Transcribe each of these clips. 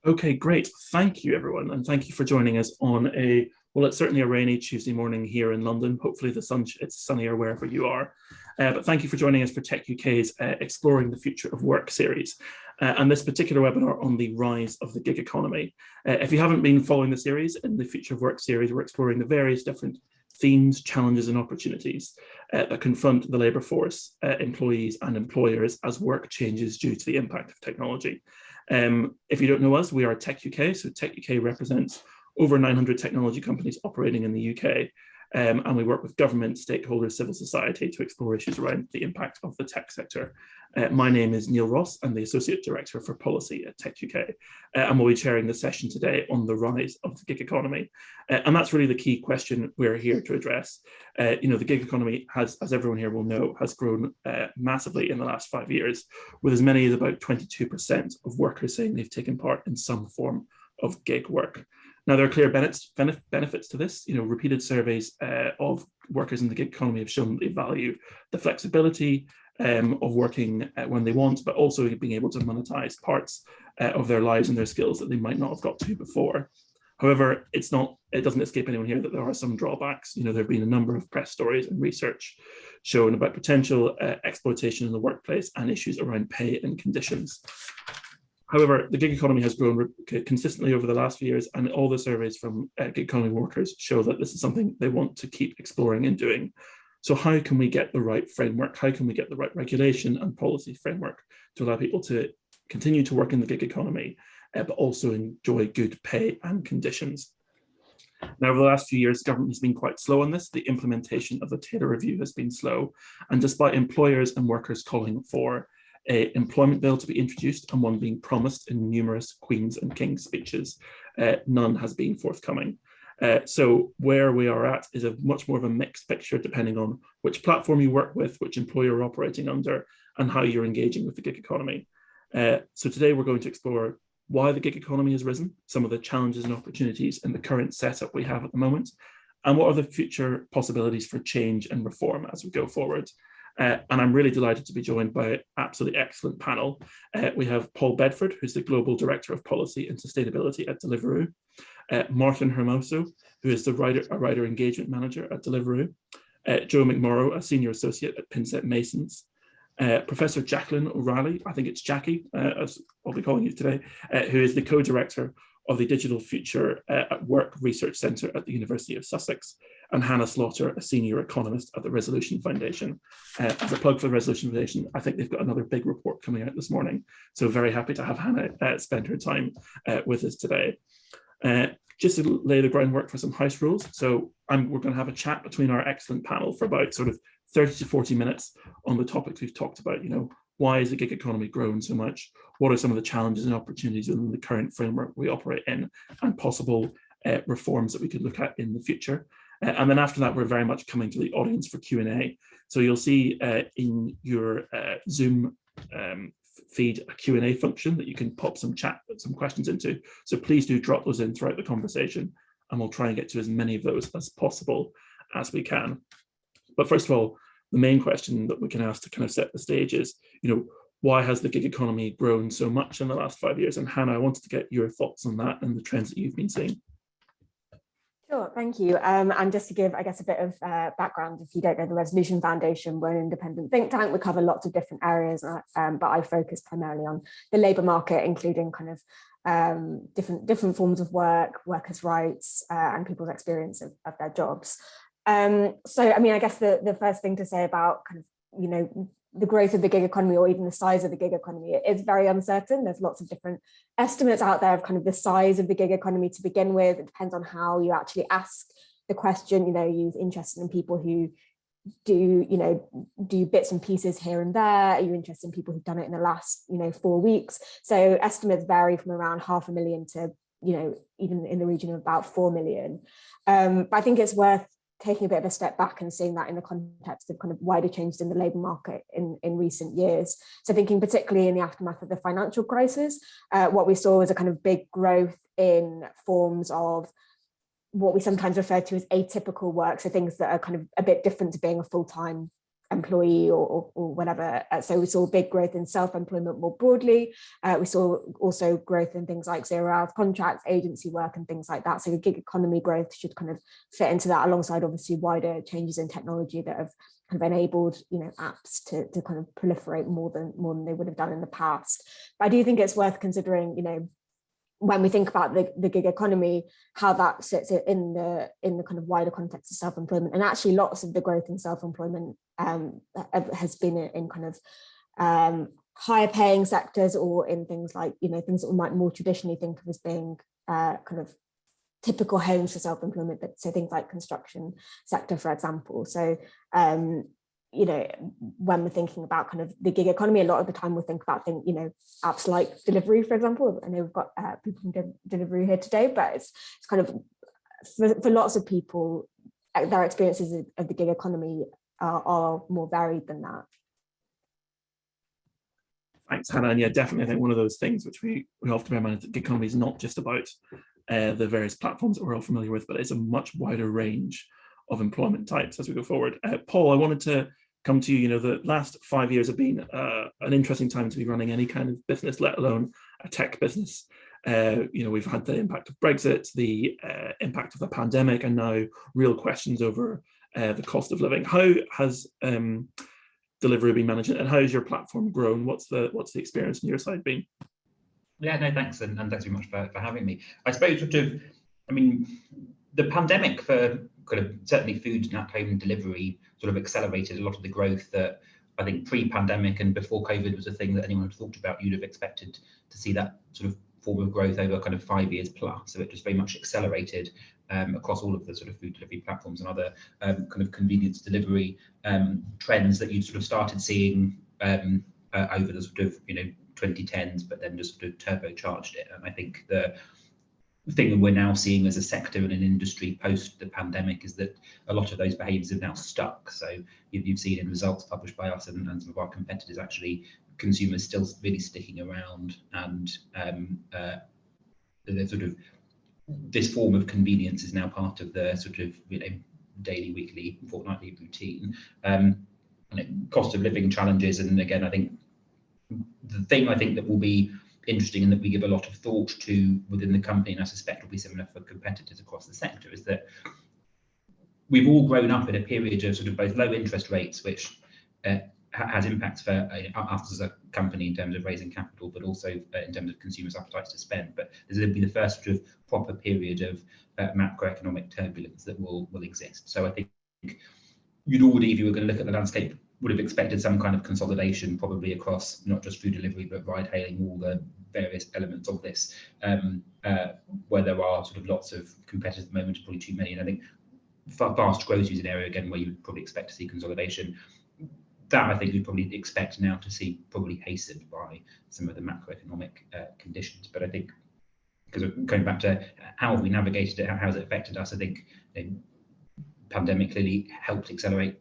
Okay, great. Thank you, everyone. And thank you for joining us on well, it's certainly a rainy Tuesday morning here in London. Hopefully it's sunnier wherever you are. But thank you for joining us for techUK's Exploring the Future of Work series. And this particular webinar on the rise of the gig economy. If you haven't been following the series, in the Future of Work series, we're exploring the various different themes, challenges, and opportunities that confront the labour force, employees and employers as work changes due to the impact of technology. If you don't know us, we are techUK. So techUK represents over 900 technology companies operating in the UK. And we work with government, stakeholders, civil society to explore issues around the impact of the tech sector. My name is Neil Ross. I'm the Associate Director for Policy at techUK. And we'll be chairing the session today on the rise of the gig economy. And that's really the key question we're here to address. The gig economy has, as everyone here will know, has grown massively in the last 5 years, with as many as about 22% of workers saying they've taken part in some form of gig work. Now, there are clear benefits to this. Repeated surveys of workers in the gig economy have shown that they value the flexibility of working when they want, but also being able to monetize parts of their lives and their skills that they might not have got to before. However, it doesn't escape anyone here that there are some drawbacks. There have been a number of press stories and research showing about potential exploitation in the workplace and issues around pay and conditions. However, the gig economy has grown consistently over the last few years, and all the surveys from gig economy workers show that this is something they want to keep exploring and doing. So how can we get the right framework? How can we get the right regulation and policy framework to allow people to continue to work in the gig economy, but also enjoy good pay and conditions? Now, over the last few years, the government has been quite slow on this. The implementation of the Taylor Review has been slow. And despite employers and workers calling for an employment bill to be introduced and one being promised in numerous Queen's and King's speeches, none has been forthcoming. So where we are at is a much more of a mixed picture depending on which platform you work with, which employer you're operating under, and how you're engaging with the gig economy. So today we're going to explore why the gig economy has risen, some of the challenges and opportunities in the current setup we have at the moment, and what are the future possibilities for change and reform as we go forward. And I'm really delighted to be joined by an absolutely excellent panel. We have Paul Bedford, who's the Global Director of Policy and Sustainability at Deliveroo, Martin Hermoso, who is a writer engagement manager at Deliveroo, Joe McMorrow, a Senior Associate at Pinsent Masons, Professor Jacqueline O'Reilly, I think it's Jackie, as I'll be calling you today, who is the Co-Director of the Digital Future at Work Research Centre at the University of Sussex, and Hannah Slaughter, a Senior Economist at the Resolution Foundation. As a plug for the Resolution Foundation, I think they've got another big report coming out this morning. So very happy to have Hannah spend her time with us today. Just to lay the groundwork for some house rules. So we're going to have a chat between our excellent panel for about sort of 30 to 40 minutes on the topics we've talked about. Why is the gig economy growing so much? What are some of the challenges and opportunities within the current framework we operate in, and possible reforms that we could look at in the future? And then after that, we're very much coming to the audience for Q&A. So you'll see in your Zoom feed a Q&A function that you can pop some questions into. So please do drop those in throughout the conversation, and we'll try and get to as many of those as possible as we can. But first of all, the main question that we can ask to kind of set the stage is, why has the gig economy grown so much in the last 5 years? And Hannah, I wanted to get your thoughts on that and the trends that you've been seeing. Sure, thank you. And just to give, I guess, a bit of background, if you don't know, the Resolution Foundation, we're an independent think tank. We cover lots of different areas, but I focus primarily on the labour market, including kind of different forms of work, workers' rights, and people's experience of their jobs. So, I mean, I guess the first thing to say about kind of, the growth of the gig economy, or even the size of the gig economy, is very uncertain. There's lots of different estimates out there of kind of the size of the gig economy to begin with. It depends on how you actually ask the question. You're interested in people who do bits and pieces here and there. Are you interested in people who've done it in the last 4 weeks? So estimates vary from around 500,000 to even in the region of about 4 million. But I think it's worth taking a bit of a step back and seeing that in the context of kind of wider changes in the labour market in recent years. So thinking particularly in the aftermath of the financial crisis, what we saw was a kind of big growth in forms of what we sometimes refer to as atypical work, so things that are kind of a bit different to being a full-time employee or whatever. So we saw big growth in self-employment more broadly. We saw also growth in things like zero-hour contracts, agency work, and things like that. So the gig economy growth should kind of fit into that, alongside obviously wider changes in technology that have kind of enabled, you know, apps to kind of proliferate more than they would have done in the past. But I do think it's worth considering, you know, when we think about the gig economy, how that sits in the kind of wider context of self-employment. And actually lots of the growth in self-employment has been in kind of higher paying sectors, or in things like, you know, things that we might more traditionally think of as being kind of typical homes for self-employment, but so things like construction sector, for example. So you know, when we're thinking about kind of the gig economy, a lot of the time we think about things, you know, apps like delivery, for example. I know we've got people from delivery here today, but it's kind of for lots of people, their experiences of the gig economy are more varied than that. Thanks, Hannah. And yeah, definitely, I think one of those things which we often bear in mind, that gig economy is not just about the various platforms that we're all familiar with, but it's a much wider range of employment types as we go forward. Paul, I wanted to come to you. You know, the last 5 years have been an interesting time to be running any kind of business, let alone a tech business. You know, we've had the impact of Brexit, the impact of the pandemic, and now real questions over the cost of living. How has delivery been managed, and how has your platform grown? What's the experience on your side been? Yeah, no, thanks, and thanks very much for having me. I suppose sort of, I mean, the pandemic for kind of certainly food and at-home delivery sort of accelerated a lot of the growth that I think pre-pandemic and before COVID was a thing that anyone had thought about. You'd have expected to see that sort of form of growth over kind of 5 years plus. So it just very much accelerated across all of the sort of food delivery platforms and other kind of convenience delivery trends that you'd sort of started seeing over the sort of, you know, 2010s, but then just sort of turbocharged it. And I think the thing that we're now seeing as a sector and an industry post the pandemic is that a lot of those behaviours have now stuck. So you've seen in results published by us and some of our competitors, actually consumers still really sticking around, and the sort of this form of convenience is now part of the sort of, you know, daily, weekly, fortnightly routine. Cost of living challenges, and again, I think the thing I think that will be interesting and that we give a lot of thought to within the company, and I suspect will be similar for competitors across the sector, is that we've all grown up in a period of sort of both low interest rates, which has impacts for us as a company in terms of raising capital, but also in terms of consumers' appetites to spend. But this will be the first sort of proper period of macroeconomic turbulence that will exist. So I think you'd already, if you were going to look at the landscape, would have expected some kind of consolidation, probably across not just food delivery, but ride hailing, all the various elements of this, where there are sort of lots of competitors at the moment, probably too many. And I think fast growth is an area, again, where you would probably expect to see consolidation. That I think you'd probably expect now to see probably hastened by some of the macroeconomic conditions. But I think, because going back to how have we navigated it, how has it affected us, I think pandemic clearly helped accelerate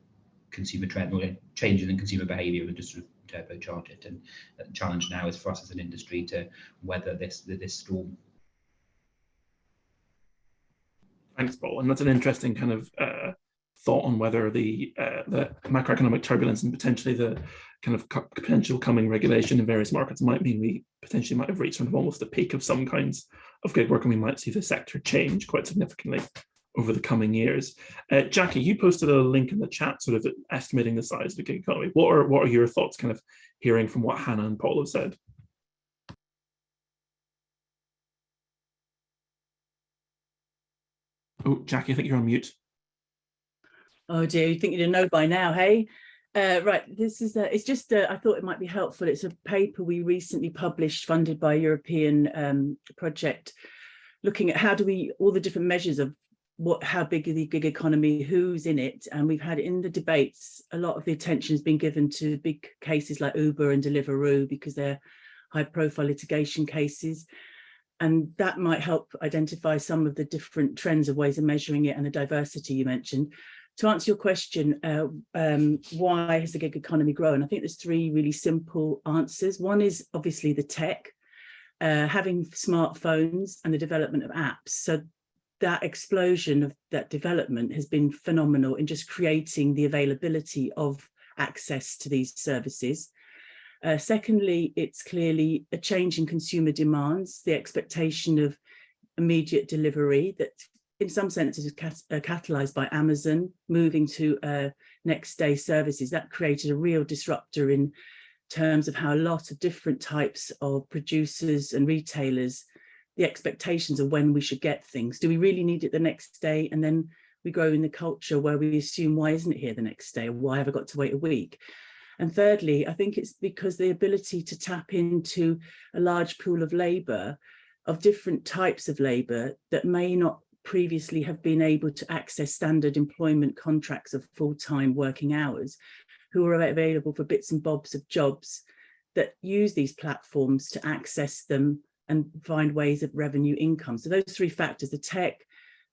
consumer trend or changes in consumer behaviour and just sort of turbocharge it. And the challenge now is for us as an industry to weather this storm. Thanks, Paul. And that's an interesting kind of thought on whether the macroeconomic turbulence and potentially the kind of potential coming regulation in various markets might mean we potentially might have reached sort of almost the peak of some kinds of gig work, and we might see the sector change quite significantly over the coming years. Jackie, you posted a link in the chat sort of estimating the size of the gig economy. What are your thoughts kind of hearing from what Hannah and Paul have said? Oh, Jackie, I think you're on mute. Oh dear, you think you'd know by now, hey? Right, this is it's just I thought it might be helpful. It's a paper we recently published, funded by a European project, looking at how do we, all the different measures of how big is the gig economy, who's in it. And we've had in the debates, a lot of the attention has been given to big cases like Uber and Deliveroo, because they're high profile litigation cases. And that might help identify some of the different trends of ways of measuring it and the diversity you mentioned. To answer your question, why has the gig economy grown? I think there's three really simple answers. One is obviously the tech, having smartphones and the development of apps. So that explosion of that development has been phenomenal in just creating the availability of access to these services. Secondly, it's clearly a change in consumer demands, the expectation of immediate delivery that in some senses is catalyzed by Amazon moving to next day services. That created a real disruptor in terms of how a lot of different types of producers and retailers, the expectations of when we should get things. Do we really need it the next day? And then we grow in the culture where we assume, why isn't it here the next day? Or why have I got to wait a week? And thirdly, I think it's because the ability to tap into a large pool of labour, of different types of labour that may not previously have been able to access standard employment contracts of full-time working hours, who are available for bits and bobs of jobs, that use these platforms to access them and find ways of revenue income. So those three factors, the tech,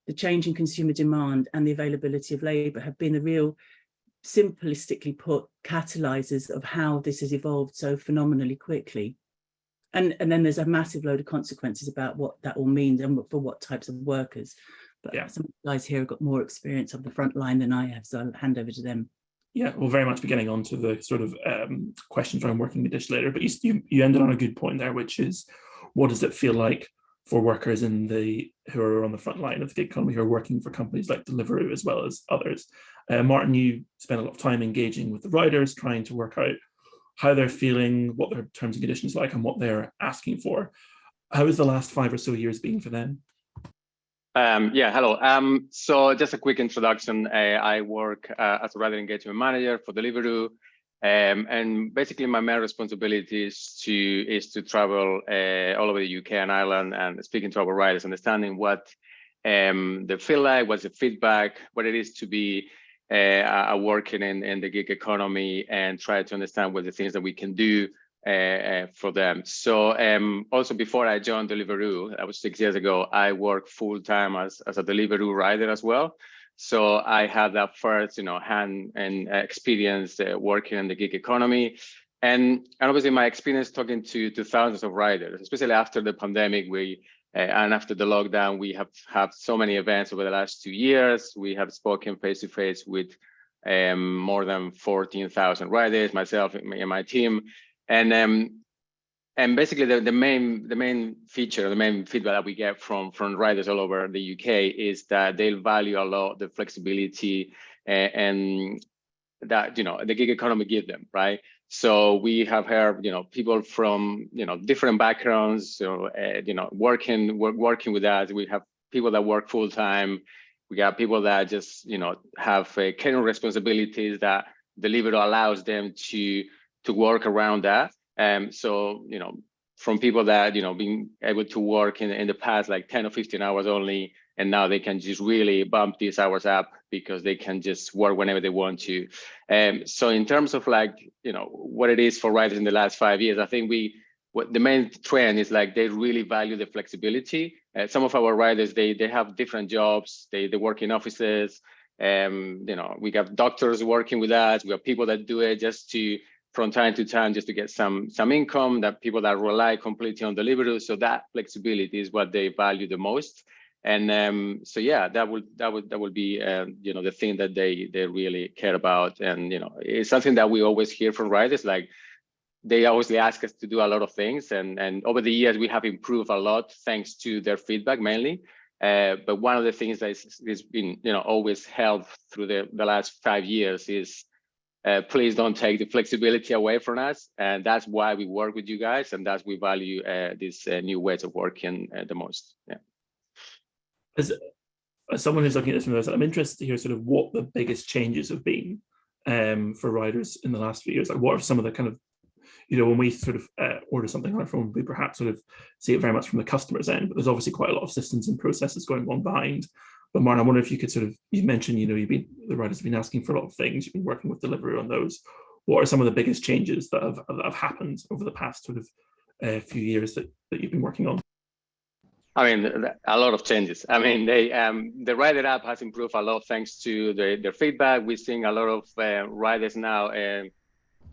the change in consumer demand, and the availability of labour, have been the real, simplistically put, catalyzers of how this has evolved so phenomenally quickly. And then there's a massive load of consequences about what that all means and for what types of workers. But yeah, some guys here have got more experience on the front line than I have, so I'll hand over to them. Yeah, we'll very much be getting on to the sort of questions around working conditions later, but you ended on a good point there, which is, what does it feel like for workers who are on the front line of the gig economy, who are working for companies like Deliveroo as well as others? Martin, you spent a lot of time engaging with the riders, trying to work out how they're feeling, what their terms and conditions like, and what they're asking for. How has the last 5 or so years been for them? Yeah, hello. So just a quick introduction. I work as a rider engagement manager for Deliveroo. And basically my main responsibility is to travel all over the UK and Ireland and speaking to our riders, understanding what they feel like, what's the feedback, what it is to be working in the gig economy, and try to understand what the things that we can do for them. So also before I joined Deliveroo, that was 6 years ago, I worked full-time as a Deliveroo rider as well. So I had that first, hand and experience working in the gig economy. And obviously my experience talking to thousands of riders, especially after the pandemic, and after the lockdown, we have had so many events over the last 2 years. We have spoken face-to-face with more than 14,000 riders, myself and my team. And basically the main feature, the main feedback that we get from riders all over the UK is that they value a lot the flexibility and that the gig economy give them, right? So we have heard people from different backgrounds, working with us. We have people that work full time. We got people that just have caring responsibilities that Deliveroo allows them to work around that. So from people that being able to work in the past like 10 or 15 hours only, and now they can just really bump these hours up because they can just work whenever they want to. So in terms of what it is for riders in the last 5 years, I think what the main trend is they really value the flexibility. Some of our riders, they have different jobs, they work in offices. We got doctors working with us. We have people that do it just from time to time, just to get some income. That people that rely completely on Deliveroo. So that flexibility is what they value the most. And so yeah, that would be the thing that they really care about. And it's something that we always hear from riders. They always ask us to do a lot of things, and over the years we have improved a lot thanks to their feedback mainly. But one of the things that has been always held through the last 5 years is please don't take the flexibility away from us, and that's why we work with you guys, and that's we value these new ways of working the most. Yeah. As someone who's looking at this from those, I'm interested to hear sort of what the biggest changes have been for riders in the last few years. What are some of the kind of, when we sort of order something on our phone, we perhaps sort of see it very much from the customer's end, but there's obviously quite a lot of systems and processes going on behind. But Martin, I wonder if you could you mentioned, the riders have been asking for a lot of things. You've been working with Deliveroo on those. What are some of the biggest changes that have happened over the past sort of few years that you've been working on? I mean, a lot of changes. I mean, the Rider app has improved a lot thanks to their feedback. We're seeing a lot of riders now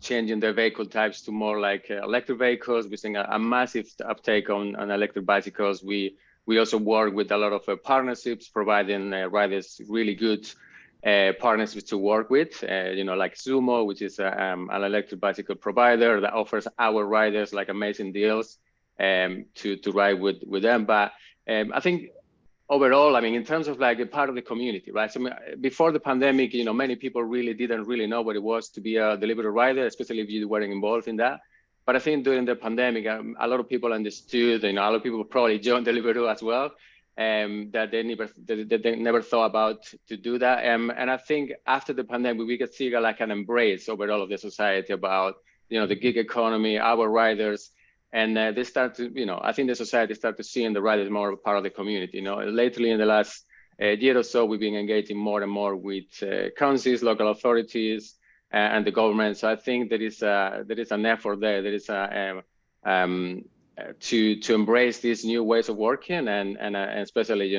changing their vehicle types to more like electric vehicles. We're seeing a massive uptake on electric bicycles. We also work with a lot of partnerships, providing riders really good partners to work with, like Zumo, which is an electric bicycle provider that offers our riders like amazing deals to ride with them. But I think overall, I mean, in terms of like a part of the community, right? So before the pandemic, many people really didn't know what it was to be a delivery rider, especially if you weren't involved in that. But I think during the pandemic, a lot of people understood, a lot of people probably joined Deliveroo as well, that they never thought about to do that. And I think after the pandemic, we could see like an embrace overall of the society about, the gig economy, our riders, and they start to, I think the society started seeing the riders more part of the community. Lately in the last year or so, we've been engaging more and more with councils, local authorities, and the government. So I think there is an effort there. There is to embrace these new ways of working, and especially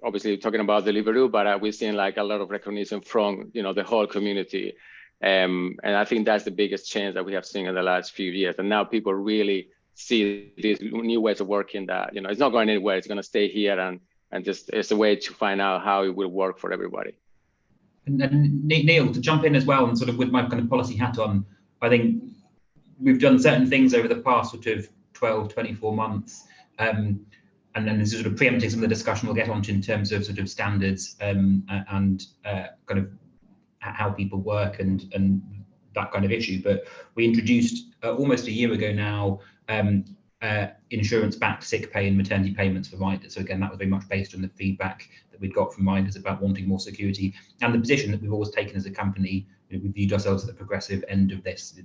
obviously talking about Deliveroo, but we're seeing like a lot of recognition from the whole community, and I think that's the biggest change that we have seen in the last few years. And now people really see these new ways of working that it's not going anywhere. It's going to stay here, and just it's a way to find out how it will work for everybody. And Neil, to jump in as well, and sort of with my kind of policy hat on, I think we've done certain things over the past sort of 12, 24 months. And then sort of preempting some of the discussion we'll get onto in terms of sort of standards and kind of how people work and that kind of issue. But we introduced almost a year ago now insurance-backed sick pay and maternity payments for riders. So again, that was very much based on the feedback that we'd got from riders about wanting more security, and the position that we've always taken as a company. We viewed ourselves at the progressive end of this.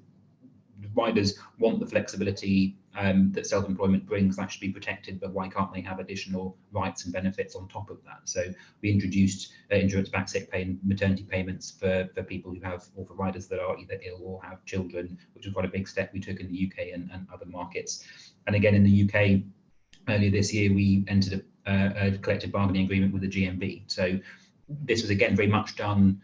Riders want the flexibility that self-employment brings. That should be protected, but why can't they have additional rights and benefits on top of that? So we introduced insurance-backed sick pay and maternity payments for people who have, or for riders that are either ill or have children, which was quite a big step we took in the UK and other markets. And again, in the UK, earlier this year, we entered a collective bargaining agreement with the GMB. So this was again very much done,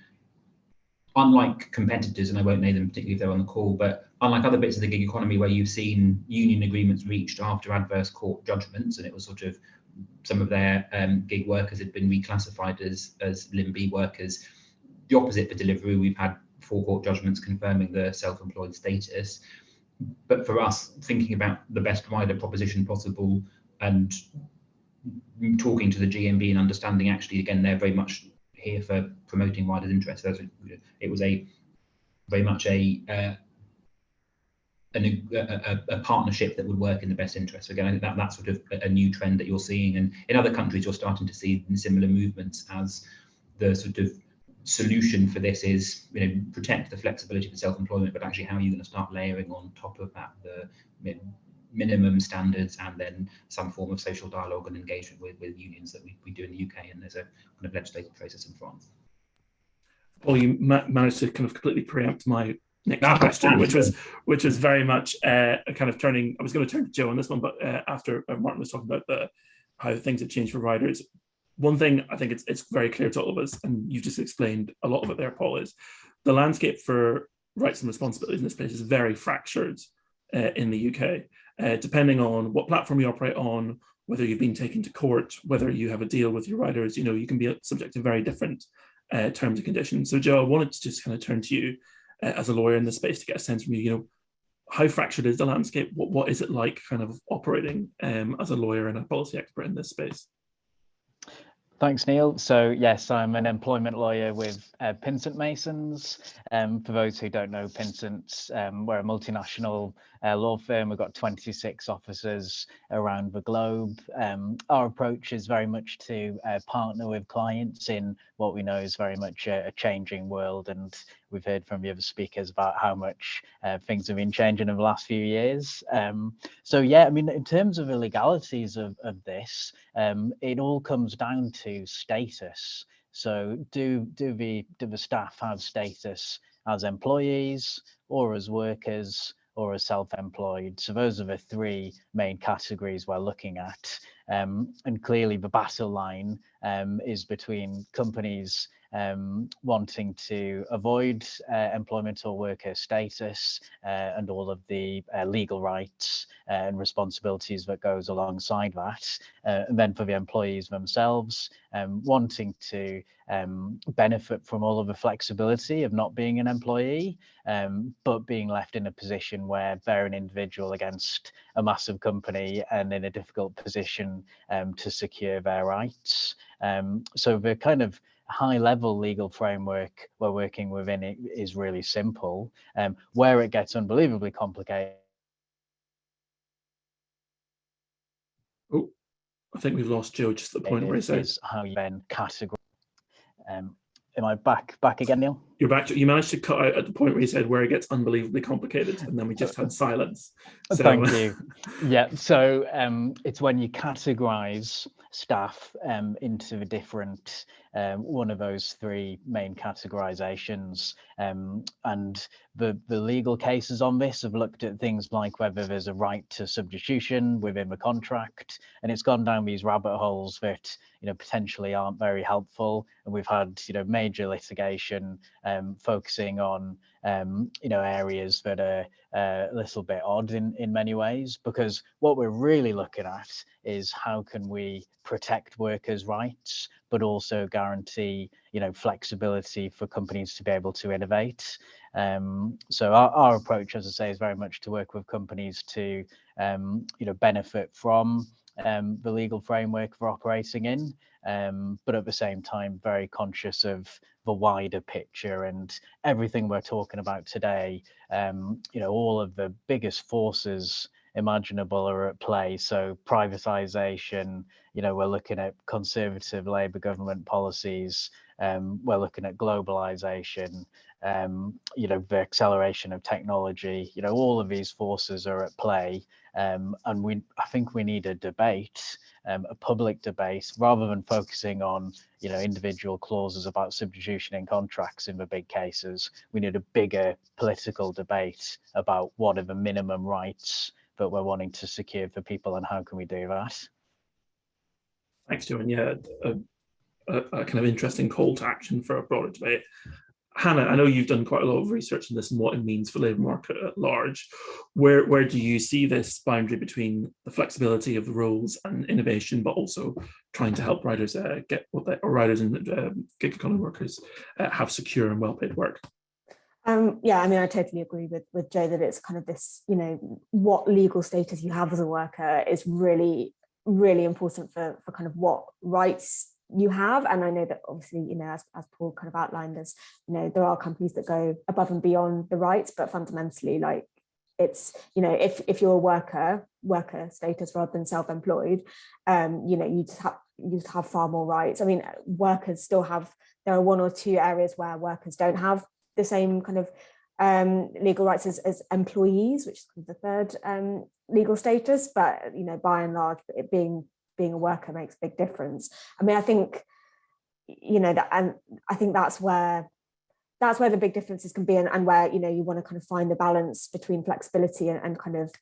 unlike competitors, and I won't name them particularly if they're on the call, but unlike other bits of the gig economy where you've seen union agreements reached after adverse court judgments, and it was sort of some of their gig workers had been reclassified as Limb B workers. The opposite for Deliveroo, we've had 4 court judgments confirming the self-employed status. But for us, thinking about the best rider proposition possible and talking to the GMB and understanding actually, again, they're very much here for promoting riders' interests. It was very much a partnership that would work in the best interest. So again, I think that's sort of a new trend that you're seeing, and in other countries you're starting to see similar movements as the sort of solution for this is, protect the flexibility for self-employment, but actually how are you going to start layering on top of that the minimum standards and then some form of social dialogue and engagement with unions that we do in the UK, and there's a kind of legislative process in France. Well, you managed to kind of completely preempt my next question, which was very much a kind of turning. I was going to turn to Joe on this one, but after Martin was talking about how things have changed for riders, one thing I think it's very clear to all of us, and you just explained a lot of it there, Paul, is the landscape for rights and responsibilities in this place is very fractured in the UK, depending on what platform you operate on, whether you've been taken to court, whether you have a deal with your riders. You can be subject to very different terms and conditions. So Joe, I wanted to just kind of turn to you as a lawyer in this space to get a sense from you, how fractured is the landscape? What is it like kind of operating as a lawyer and a policy expert in this space? Thanks, Neil. So yes, I'm an employment lawyer with Pinsent Masons. For those who don't know Pinsent, we're a multinational law firm. We've got 26 offices around the globe. Our approach is very much to partner with clients in what we know is very much a changing world. And we've heard from the other speakers about how much things have been changing in the last few years. So yeah, I mean, in terms of the legalities of this, it all comes down to status. So do the staff have status as employees or as workers or as self-employed? So those are the 3 main categories we're looking at. And clearly the battle line is between companies wanting to avoid employment or worker status and all of the legal rights and responsibilities that goes alongside that. And then for the employees themselves, wanting to benefit from all of the flexibility of not being an employee, but being left in a position where they're an individual against a massive company and in a difficult position to secure their rights. So the kind of high-level legal framework we're working within it is really simple. Where it gets unbelievably complicated. Oh, I think we've lost Joe just at the point where he says how you then categorize. Am I back again, Neil? You're back. You managed to cut out at the point where you said where it gets unbelievably complicated, and then we just had silence. So. Thank you. Yeah, so it's when you categorize staff into the different one of those three main categorizations, and the legal cases on this have looked at things like whether there's a right to substitution within the contract, and it's gone down these rabbit holes that potentially aren't very helpful. And we've had major litigation focusing on areas that are a little bit odd in many ways, because what we're really looking at is how can we protect workers' rights but also guarantee flexibility for companies to be able to innovate. So our approach, as I say, is very much to work with companies to benefit from the legal framework we're operating in, but at the same time very conscious of the wider picture and everything we're talking about today. All of the biggest forces imaginable are at play. So privatization, we're looking at conservative Labour government policies, we're looking at globalization, the acceleration of technology, all of these forces are at play. And I think we need a debate, a public debate, rather than focusing on individual clauses about substitution in contracts in the big cases. We need a bigger political debate about what are the minimum rights that we're wanting to secure for people and how can we do that. Thanks, Joe. And yeah, a kind of interesting call to action for a broader debate. Hannah, I know you've done quite a lot of research on this and what it means for the labour market at large. Where do you see this boundary between the flexibility of the rules and innovation, but also trying to help riders get what riders and gig economy workers have secure and well-paid work? Yeah, I mean, I totally agree with Joe that it's kind of this, what legal status you have as a worker is really, really important for kind of what rights you have. And I know that obviously, as Paul kind of outlined, as there are companies that go above and beyond the rights, but fundamentally, like it's, if you're a worker status rather than self-employed, you just have far more rights. I mean, workers still have, there are one or two areas where workers don't have the same kind of legal rights as employees, which is the third legal status, but by and large, it being a worker makes a big difference. I mean, I think that, and I think that's where the big differences can be, and where you want to kind of find the balance between flexibility and kind of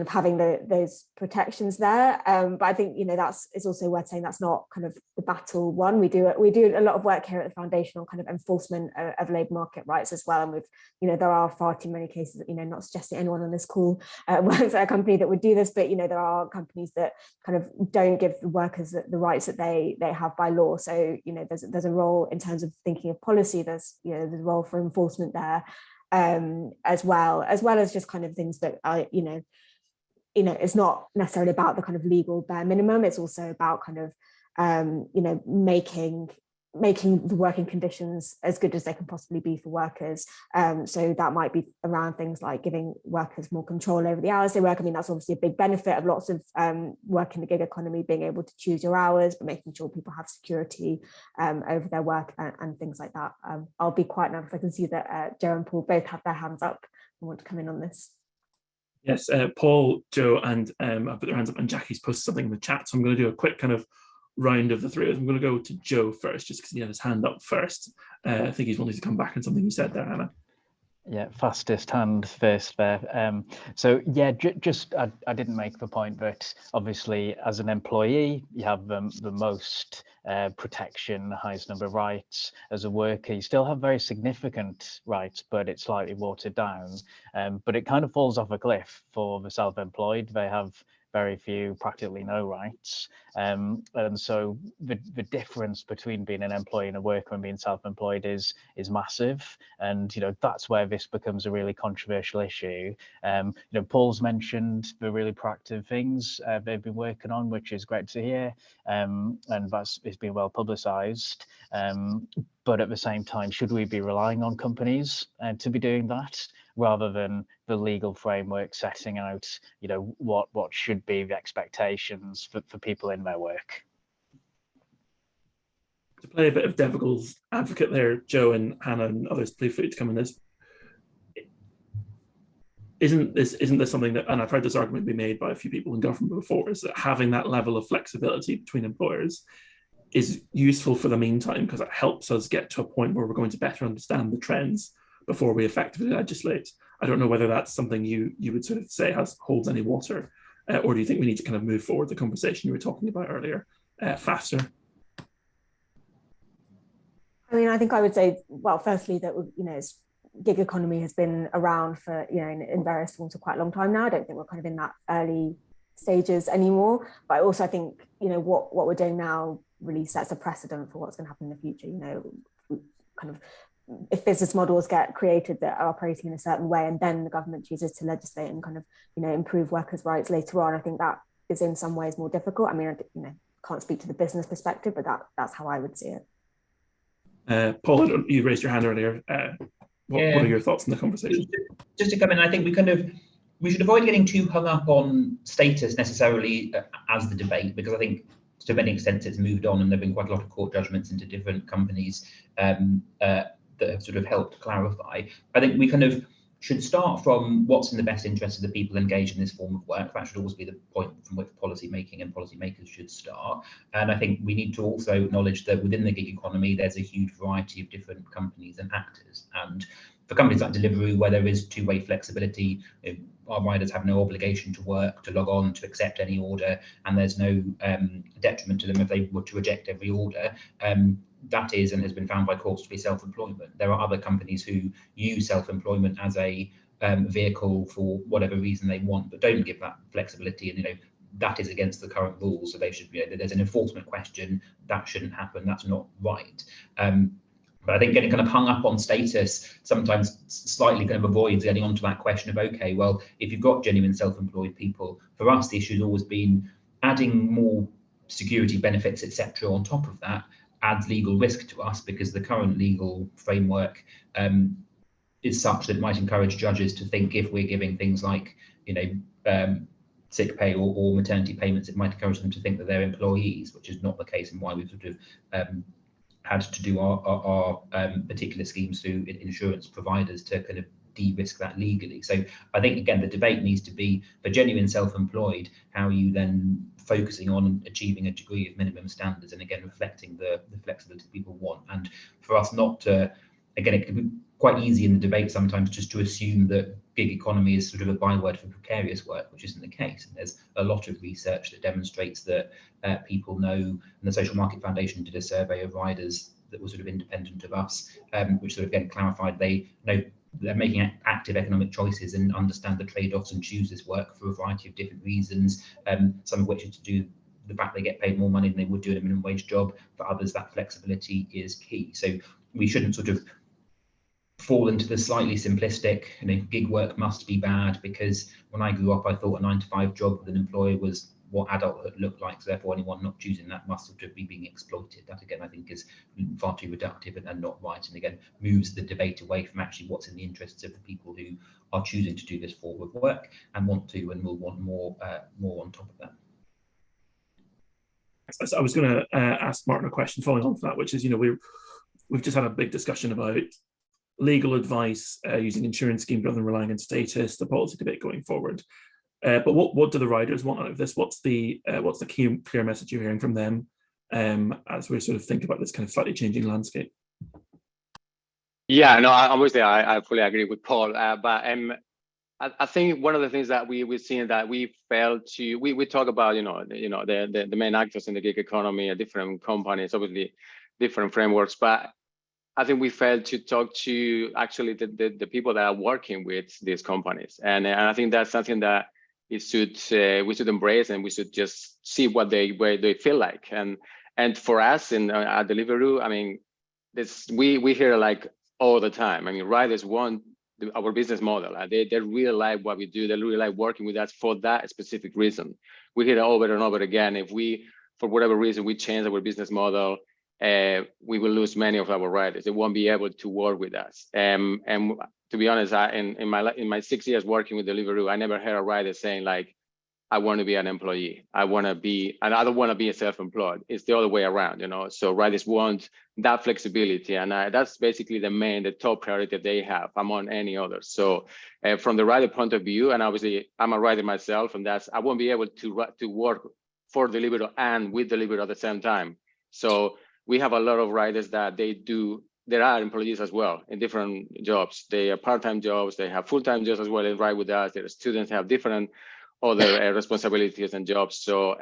having those protections there. But I think it's also worth saying that's not kind of the battle won. We do a lot of work here at the foundation on kind of enforcement of labour market rights as well. And we've there are far too many cases, not suggesting anyone on this call works at a company that would do this, but there are companies that kind of don't give the workers the rights that they have by law. So there's a role in terms of thinking of policy. There's a role for enforcement there, as well as just kind of things that are it's not necessarily about the kind of legal bare minimum. It's also about kind of making the working conditions as good as they can possibly be for workers. So that might be around things like giving workers more control over the hours they work. I mean, that's obviously a big benefit of lots of work in the gig economy, being able to choose your hours, but making sure people have security over their work and things like that. I'll be quiet now because I can see that Joe and Paul both have their hands up and want to come in on this. Yes, Paul, Joe, and I've put their hands up, and Jackie's posted something in the chat. So I'm going to do a quick kind of round of the three. I'm going to go to Joe first, just because he had his hand up first. I think he's wanting to come back on something you said there, Hannah. Yeah, fastest hand first there. So yeah, I didn't make the point that obviously as an employee, you have the most protection, the highest number of rights. As a worker, you still have very significant rights, but it's slightly watered down. But it kind of falls off a cliff for the self-employed. They have very few, practically no rights. And so the difference between being an employee and a worker and being self-employed is massive. And that's where this becomes a really controversial issue. Paul's mentioned the really proactive things they've been working on, which is great to hear, and it's been well publicized. But at the same time, should we be relying on companies to be doing that, rather than the legal framework setting out, what should be the expectations for people in their work? To play a bit of devil's advocate there, Joe and Hannah and others, please free to come in this. Isn't this something that, and I've heard this argument be made by a few people in government before, is that having that level of flexibility between employers is useful for the meantime, because it helps us get to a point where we're going to better understand the trends before we effectively legislate. I don't know whether that's something you would sort of say holds any water, or do you think we need to kind of move forward the conversation you were talking about earlier faster? I mean, I think I would say, well, firstly, that gig economy has been around for in various forms for quite a long time now. I don't think we're kind of in that early stages anymore. But also, I think what we're doing now really sets a precedent for what's going to happen in the future. Kind of, if business models get created that are operating in a certain way, and then the government chooses to legislate and kind of improve workers' rights later on, I think that is in some ways more difficult. I mean, can't speak to the business perspective, but that's how I would see it. Paul, you raised your hand earlier. What are your thoughts on the conversation? Just to come in, I think we should avoid getting too hung up on status necessarily as the debate, because I think to many extents it's moved on, and there've been quite a lot of court judgments into different companies that have sort of helped clarify. I think we kind of should start from what's in the best interest of the people engaged in this form of work. That should always be the point from which policy making and policymakers should start. And I think we need to also acknowledge that within the gig economy, there's a huge variety of different companies and actors. And for companies like Deliveroo, where there is two-way flexibility, our riders have no obligation to work, to log on, to accept any order, and there's no detriment to them if they were to reject every order. That is, and has been found by courts to be self-employment. There are other companies who use self-employment as a vehicle for whatever reason they want, but don't give that flexibility, and that is against the current rules. So they should be. There's an enforcement question. That shouldn't happen. That's not right. But I think getting kind of hung up on status sometimes slightly kind of avoids getting onto that question of, okay, well, if you've got genuine self-employed people, for us the issue has always been adding more security benefits, etc. on top of that adds legal risk to us, because the current legal framework is such that it might encourage judges to think, if we're giving things like sick pay or maternity payments, it might encourage them to think that they're employees, which is not the case, and why we've sort of had to do our particular schemes through insurance providers to kind of de-risk that legally. So I think, again, the debate needs to be, for genuine self-employed, how are you then focusing on achieving a degree of minimum standards, and again reflecting the flexibility people want. And for us not to, again, it can be quite easy in the debate sometimes just to assume that gig economy is sort of a byword for precarious work, which isn't the case. And there's a lot of research that demonstrates that people know, and the Social Market Foundation did a survey of riders that was sort of independent of us, which sort of again clarified they know they're making active economic choices and understand the trade-offs and choose this work for a variety of different reasons, some of which is to do with the fact they get paid more money than they would do in a minimum wage job. For others, that flexibility is key. So we shouldn't sort of fall into the slightly simplistic, gig work must be bad, because when I grew up, I thought a 9-to-5 job with an employer was what adulthood looked like. So therefore, anyone not choosing that must sort of be being exploited. That, again, I think is far too reductive and not right. And again, moves the debate away from actually what's in the interests of the people who are choosing to do this form of work and want to and will want more on top of that. I was going to ask Martin a question following on from that, which is, we've just had a big discussion about legal advice using insurance schemes rather than relying on status, the policy debate going forward. But what do the riders want out of this? What's the clear message you're hearing from them as we sort of think about this kind of slightly changing landscape? Yeah, no, obviously I fully agree with Paul, but I think one of the things that we're seeing that we failed to, we talk about, the main actors in the gig economy, different companies, obviously different frameworks, but I think we failed to talk to actually the people that are working with these companies, and I think that's something that we should embrace, and we should just see what they feel like, and for us at Deliveroo, I mean, we hear like all the time. I mean, riders want our business model. They really like what we do. They really like working with us for that specific reason. We hear it over and over again. If we, for whatever reason, we change our business model, we will lose many of our riders. They won't be able to work with us. And to be honest, in my 6 years working with Deliveroo, I never heard a rider saying like, I want to be an employee. I don't want to be a self-employed. It's the other way around, So riders want that flexibility, and that's basically the top priority that they have among any others. So from the rider point of view, and obviously I'm a rider myself, and I won't be able to work for Deliveroo and with Deliveroo at the same time. So we have a lot of riders that there are employees as well in different jobs. They are part-time jobs, they have full-time jobs as well, and ride with us. Their students have different other responsibilities and jobs. So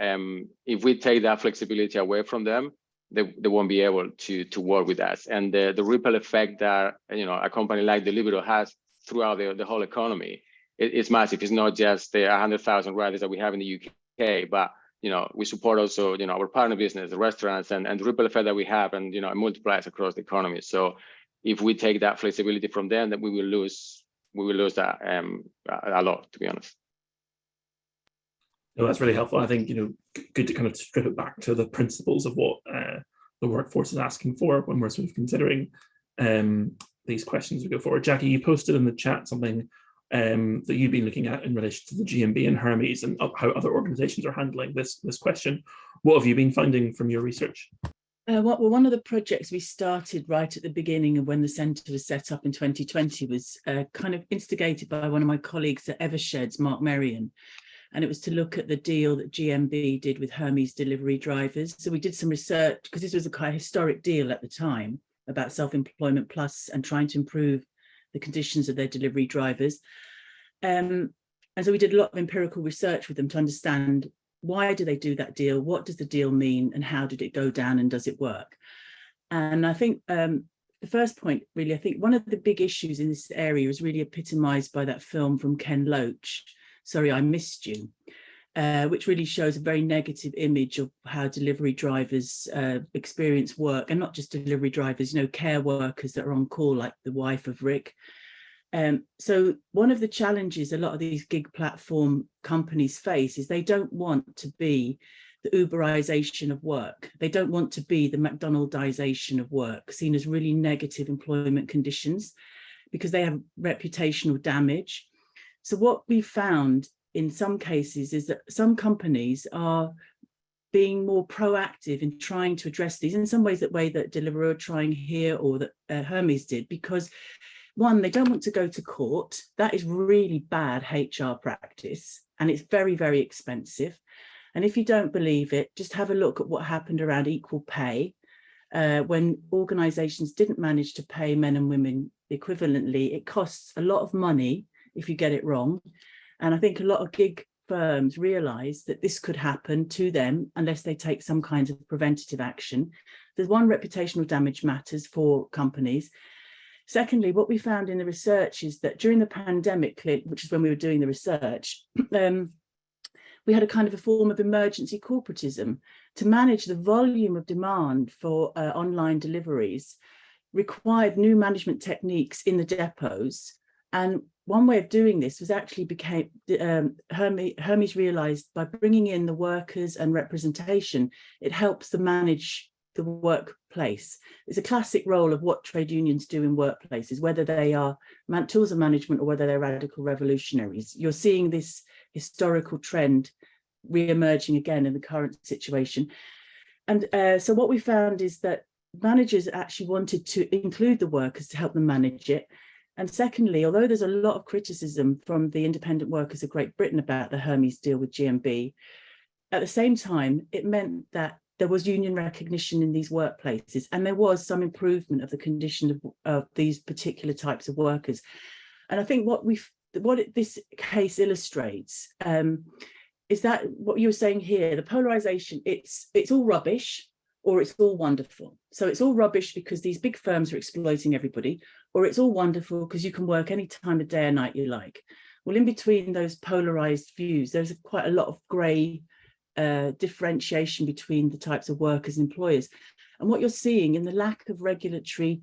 if we take that flexibility away from them, they won't be able to work with us. And the ripple effect that a company like Deliveroo has throughout the whole economy, it's massive. It's not just the 100,000 riders that we have in the UK, but we support also our partner business, the restaurants, and the ripple effect that we have, and it multiplies across the economy. So if we take that flexibility from them, then we will lose that a lot, to be honest. No, that's really helpful. I think, good to kind of strip it back to the principles of what the workforce is asking for when we're sort of considering these questions we go forward. Jackie, you posted in the chat something that you've been looking at in relation to the GMB and Hermes and how other organizations are handling this question. What have you been finding from your research? Well, one of the projects we started right at the beginning of when the centre was set up in 2020 was kind of instigated by one of my colleagues at Eversheds, Mark Merrion. And it was to look at the deal that GMB did with Hermes delivery drivers. So we did some research, because this was a kind of historic deal at the time about self-employment plus and trying to improve the conditions of their delivery drivers. And so we did a lot of empirical research with them to understand, why do they do that deal? What does the deal mean? And how did it go down? And does it work? And I think the first point, really, I think one of the big issues in this area is really epitomised by that film from Ken Loach, Sorry, I Missed You, which really shows a very negative image of how delivery drivers experience work, and not just delivery drivers, care workers that are on call, like the wife of Rick. So one of the challenges a lot of these gig platform companies face is they don't want to be the Uberization of work. They don't want to be the McDonaldization of work, seen as really negative employment conditions, because they have reputational damage. So what we found in some cases is that some companies are being more proactive in trying to address these, in some ways that way that Deliveroo are trying here, or that Hermes did, because one, they don't want to go to court. That is really bad HR practice, and it's very, very expensive. And if you don't believe it, just have a look at what happened around equal pay, when organisations didn't manage to pay men and women equivalently. It costs a lot of money if you get it wrong. And I think a lot of gig firms realise that this could happen to them unless they take some kind of preventative action. There's one, reputational damage matters for companies. Secondly, what we found in the research is that during the pandemic, which is when we were doing the research, we had a kind of a form of emergency corporatism to manage the volume of demand for online deliveries, required new management techniques in the depots. And one way of doing this was actually Hermes realised by bringing in the workers and representation, it helps them manage the workplace. It's a classic role of what trade unions do in workplaces, whether they are tools of management or whether they're radical revolutionaries. You're seeing this historical trend re-emerging again in the current situation. And so what we found is that managers actually wanted to include the workers to help them manage it. And secondly, although there's a lot of criticism from the independent workers of Great Britain about the Hermes deal with GMB, at the same time, it meant that there was union recognition in these workplaces, and there was some improvement of the condition of these particular types of workers. And I think what this case illustrates is that what you were saying here, the polarization, it's all rubbish or it's all wonderful. So it's all rubbish because these big firms are exploiting everybody, or it's all wonderful because you can work any time of day or night you like. Well, in between those polarized views, there's quite a lot of grey differentiation between the types of workers and employers. And what you're seeing in the lack of regulatory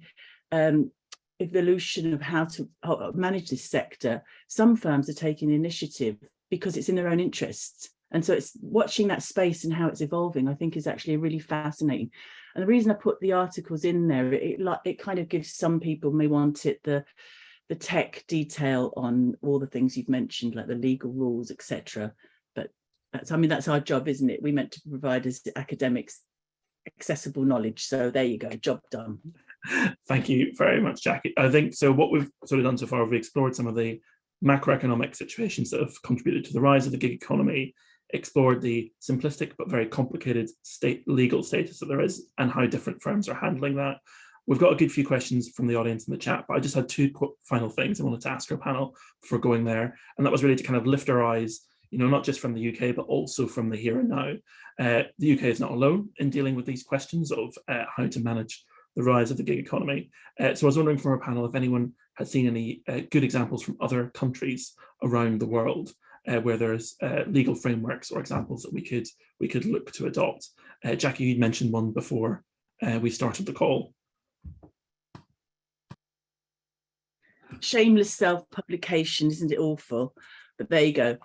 evolution of how to manage this sector, some firms are taking initiative because it's in their own interests. And so it's watching that space and how it's evolving, I think, is actually really fascinating. And the reason I put the articles in there, it kind of gives some people may want it the tech detail on all the things you've mentioned, like the legal rules, etc. But that's our job, isn't it? We meant to provide as academics accessible knowledge. So there you go, job done. Thank you very much, Jackie. I think so. What we've sort of done so far, we've explored some of the macroeconomic situations that have contributed to the rise of the gig economy, explored the simplistic but very complicated legal status that there is and how different firms are handling that. We've got a good few questions from the audience in the chat, but I just had two final things I wanted to ask our panel before going there. And that was really to kind of lift our eyes, not just from the UK, but also from the here and now. The UK is not alone in dealing with these questions of how to manage the rise of the gig economy. So I was wondering from our panel if anyone had seen any good examples from other countries around the world where there's legal frameworks or examples that we could look to adopt. Jackie, you'd mentioned one before we started the call. Shameless self-publication, isn't it awful? But there you go.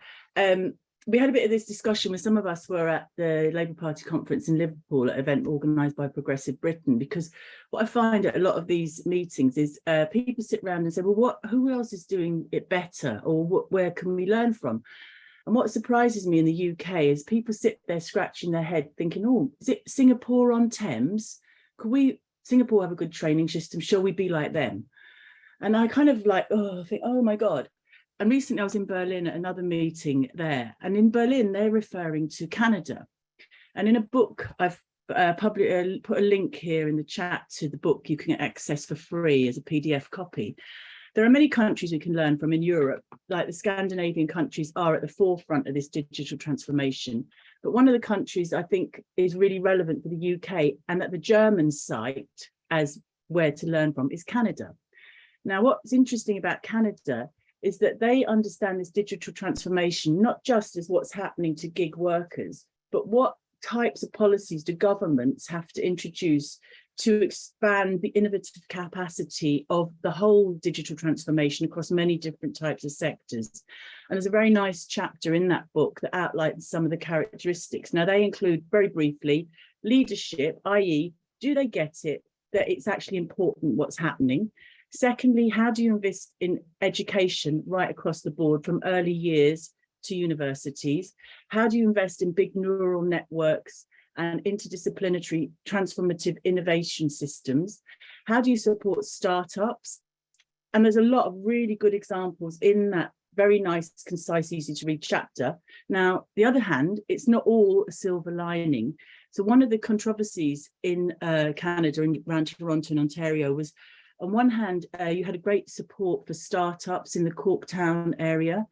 We had a bit of this discussion when some of us were at the Labour Party conference in Liverpool, an event organised by Progressive Britain, because what I find at a lot of these meetings is people sit around and say, well, who else is doing it better, or where can we learn from? And what surprises me in the UK is people sit there scratching their head thinking, oh, is it Singapore on Thames? Singapore have a good training system, shall we be like them? And I kind of think, oh my God. And recently I was in Berlin at another meeting there. And in Berlin, they're referring to Canada. And in a book, I've put a link here in the chat to the book you can access for free as a PDF copy. There are many countries we can learn from in Europe, like the Scandinavian countries are at the forefront of this digital transformation. But one of the countries I think is really relevant for the UK and that the Germans cite as where to learn from is Canada. Now, what's interesting about Canada is that they understand this digital transformation, not just as what's happening to gig workers, but what types of policies do governments have to introduce to expand the innovative capacity of the whole digital transformation across many different types of sectors. And there's a very nice chapter in that book that outlines some of the characteristics. Now, they include, very briefly, leadership, i.e., do they get it, that it's actually important what's happening? Secondly, how do you invest in education right across the board from early years to universities? How do you invest in big neural networks and interdisciplinary transformative innovation systems? How do you support startups? And there's a lot of really good examples in that very nice, concise, easy to read chapter. Now, the other hand, it's not all a silver lining. So one of the controversies in Canada and around Toronto and Ontario was, on one hand, you had a great support for startups in the Corktown area.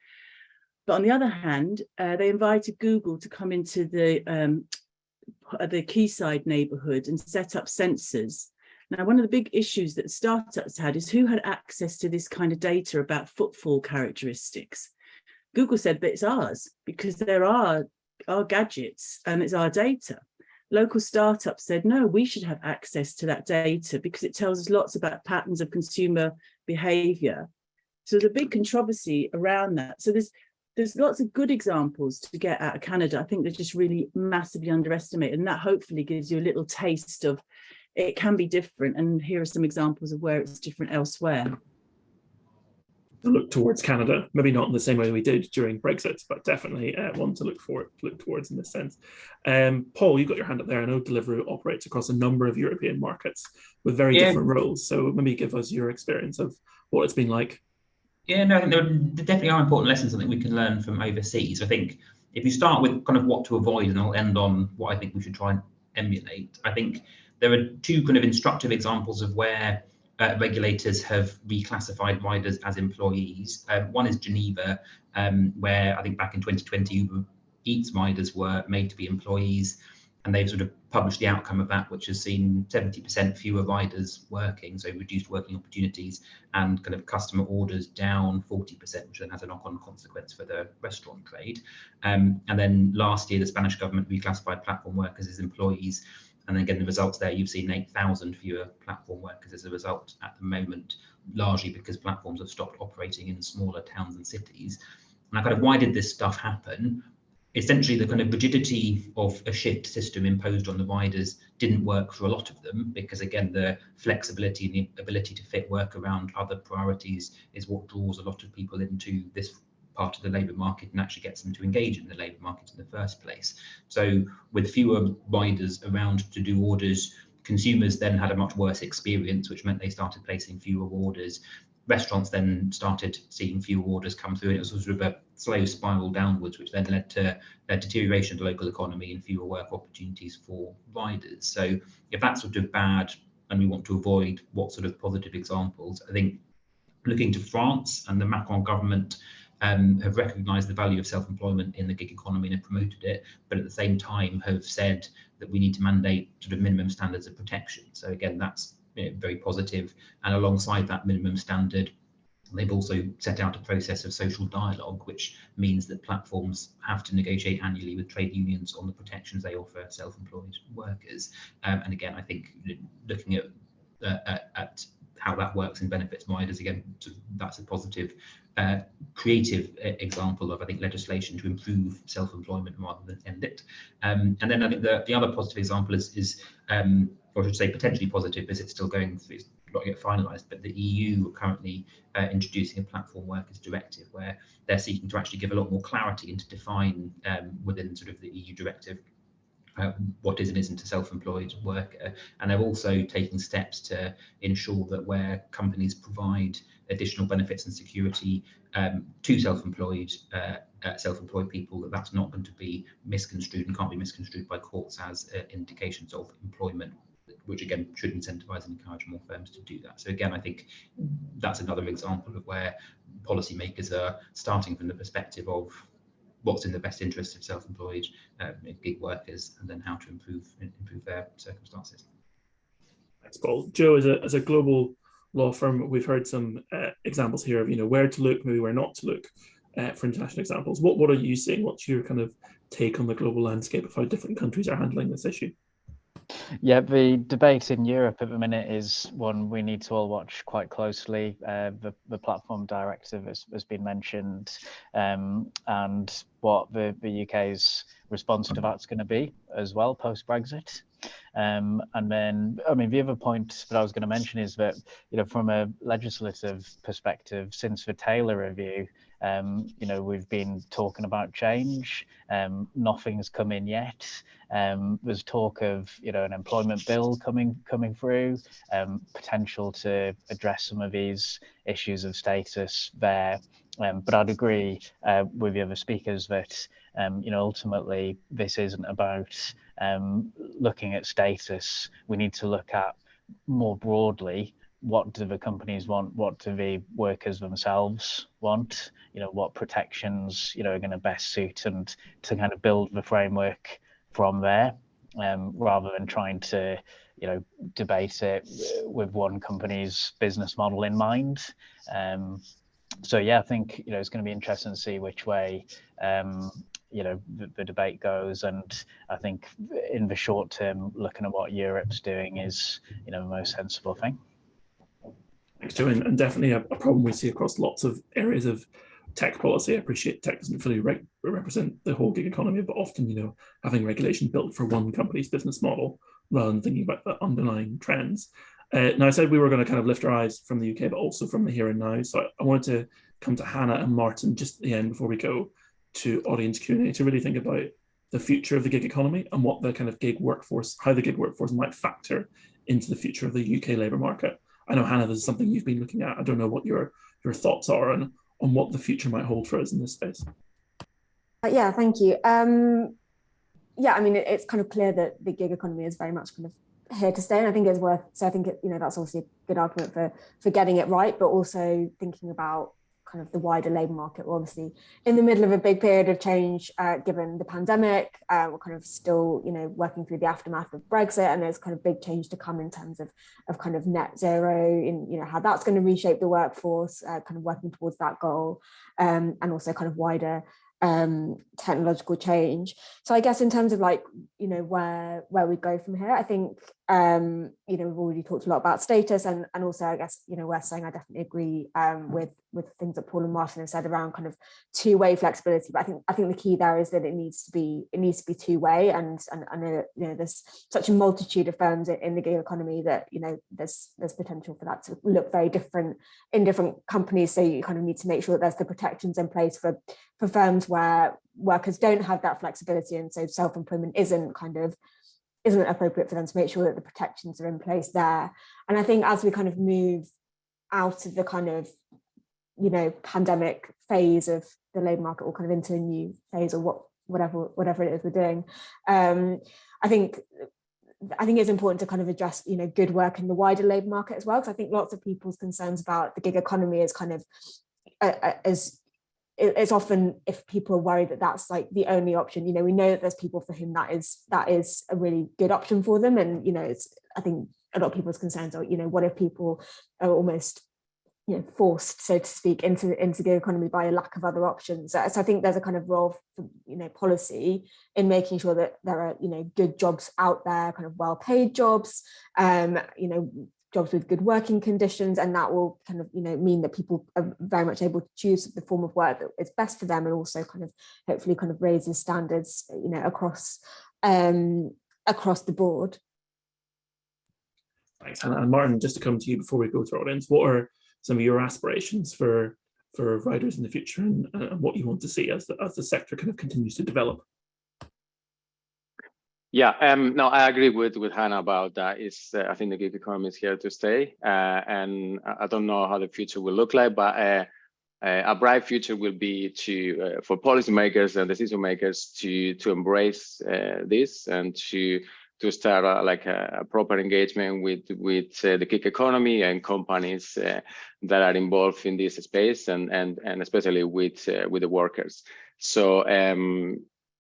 But on the other hand, they invited Google to come into the Quayside neighborhood and set up sensors. Now, one of the big issues that startups had is who had access to this kind of data about footfall characteristics. Google said that it's ours because there are our gadgets and it's our data. Local startups said, no, we should have access to that data because it tells us lots about patterns of consumer behavior. So there's a big controversy around that. So there's lots of good examples to get out of Canada. I think they're just really massively underestimated. And that hopefully gives you a little taste of it can be different. And here are some examples of where it's different elsewhere. Look towards Canada, maybe not in the same way we did during Brexit, but definitely one to look towards in this sense. Paul, you've got your hand up there. I know Deliveroo operates across a number of European markets with very different roles. So maybe give us your experience of what it's been like. Yeah, no, I think there definitely are important lessons I think we can learn from overseas. I think if you start with kind of what to avoid, and I'll end on what I think we should try and emulate. I think there are two kind of instructive examples of where regulators have reclassified riders as employees. One is Geneva, where I think back in 2020, Uber Eats riders were made to be employees, and they've sort of published the outcome of that, which has seen 70% fewer riders working, so reduced working opportunities, and kind of customer orders down 40%, which then has a knock-on consequence for the restaurant trade. And then last year, the Spanish government reclassified platform workers as employees. And then again, the results there, you've seen 8,000 fewer platform workers as a result at the moment, largely because platforms have stopped operating in smaller towns and cities. And kind of why did this stuff happen? Essentially, the kind of rigidity of a shift system imposed on the riders didn't work for a lot of them, because again, the flexibility and the ability to fit work around other priorities is what draws a lot of people into this part of the labour market and actually gets them to engage in the labour market in the first place. So with fewer riders around to do orders, consumers then had a much worse experience, which meant they started placing fewer orders. Restaurants then started seeing fewer orders come through, and it was sort of a slow spiral downwards, which then led to a deterioration of the local economy and fewer work opportunities for riders. So if that's sort of bad and we want to avoid, what sort of positive examples? I think looking to France and the Macron government have recognised the value of self-employment in the gig economy and have promoted it, but at the same time have said that we need to mandate sort of minimum standards of protection. So again, that's very positive. And alongside that minimum standard, they've also set out a process of social dialogue, which means that platforms have to negotiate annually with trade unions on the protections they offer self-employed workers. And again, I think looking at how that works and benefits riders, again, that's a positive, creative example of, I think, legislation to improve self-employment rather than end it. And then I think the other positive example is or I should say potentially positive, because it's still going through, it's not yet finalised, but the EU are currently introducing a platform workers directive where they're seeking to actually give a lot more clarity and to define within sort of the EU directive what is and isn't a self-employed worker. And they're also taking steps to ensure that where companies provide additional benefits and security to self-employed people, that's not going to be misconstrued and can't be misconstrued by courts as indications of employment, which again should incentivise and encourage more firms to do that. So again, I think that's another example of where policymakers are starting from the perspective of what's in the best interest of self-employed gig workers, and then how to improve their circumstances. Thanks, Paul. Joe, as a global law firm, we've heard some examples here of where to look, maybe where not to look for international examples. What are you seeing? What's your kind of take on the global landscape of how different countries are handling this issue? Yeah, the debate in Europe at the minute is one we need to all watch quite closely. The platform directive has been mentioned, and what the UK's response to that's going to be as well post-Brexit. And then, I mean, the other point that I was going to mention is that, from a legislative perspective, since the Taylor review, we've been talking about change. Nothing's come in yet. There's talk of, an employment bill coming through, potential to address some of these issues of status there. But I'd agree with the other speakers that, ultimately this isn't about looking at status. We need to look at more broadly, what do the companies want? What do the workers themselves want? What protections, are going to best suit, and to kind of build the framework from there, rather than trying to, debate it with one company's business model in mind. So yeah, I think it's going to be interesting to see which way the debate goes, and I think in the short term, looking at what Europe's doing is the most sensible thing. Thanks, Joe, and definitely a problem we see across lots of areas of tech policy. I appreciate tech doesn't fully represent the whole gig economy, but often having regulation built for one company's business model rather than thinking about the underlying trends. Now, I said we were going to kind of lift our eyes from the UK, but also from the here and now. So I wanted to come to Hannah and Martin just at the end before we go to audience Q&A to really think about the future of the gig economy and what the kind of gig workforce, how the gig workforce might factor into the future of the UK labour market. I know, Hannah, this is something you've been looking at. I don't know what your thoughts are on what the future might hold for us in this space. Yeah, thank you. yeah, I mean, it's kind of clear that the gig economy is very much kind of here to stay, and I think it's worth. So I think that's obviously a good argument for getting it right, but also thinking about kind of the wider labour market. We're obviously in the middle of a big period of change, given the pandemic. We're kind of still, working through the aftermath of Brexit, and there's kind of big change to come in terms of kind of net zero, in how that's going to reshape the workforce, kind of working towards that goal, and also kind of wider technological change. So I guess in terms of where we go from here, I think we've already talked a lot about status, and also I guess worth saying I definitely agree with things that Paul and Martin have said around kind of two-way flexibility. But I think the key there is that it needs to be two-way, and I know that there's such a multitude of firms in the gig economy that there's potential for that to look very different in different companies. So you kind of need to make sure that there's the protections in place for firms where workers don't have that flexibility, and so self-employment isn't appropriate for them, to make sure that the protections are in place there. And I think as we kind of move out of the kind of pandemic phase of the labour market, or kind of into a new phase, or whatever it is we're doing, I think it's important to kind of address good work in the wider labour market as well, because I think lots of people's concerns about the gig economy is kind of it's often, if people are worried that that's like the only option, we know that there's people for whom that is a really good option for them, and I think a lot of people's concerns are what if people are almost forced, so to speak, into the gig economy by a lack of other options. So I think there's a kind of role for policy in making sure that there are good jobs out there, kind of well-paid jobs, jobs with good working conditions, and that will kind of mean that people are very much able to choose the form of work that is best for them, and also kind of hopefully kind of raises standards across the board. Thanks, Hannah. And Martin, just to come to you before we go to our audience, what are some of your aspirations for riders in the future, and what you want to see as the sector kind of continues to develop? Yeah, no, I agree with Hannah about that. I think the gig economy is here to stay, and I don't know how the future will look like, but a bright future will be for policymakers and decision makers to embrace this, and to start a proper engagement with the gig economy and companies that are involved in this space, and especially with the workers. So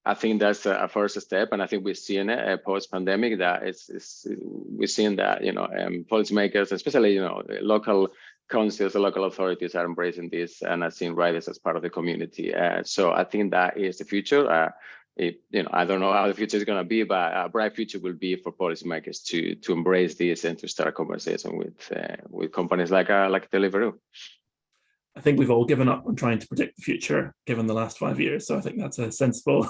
I think that's a first step, and I think we've seen it post-pandemic that we've seen that policymakers, especially local councils, local authorities, are embracing this, and are seeing riders as part of the community. So I think that is the future. I don't know how the future is going to be, but a bright future will be for policymakers to embrace this and to start a conversation with companies like Deliveroo. I think we've all given up on trying to predict the future, given the last 5 years. So I think that's a sensible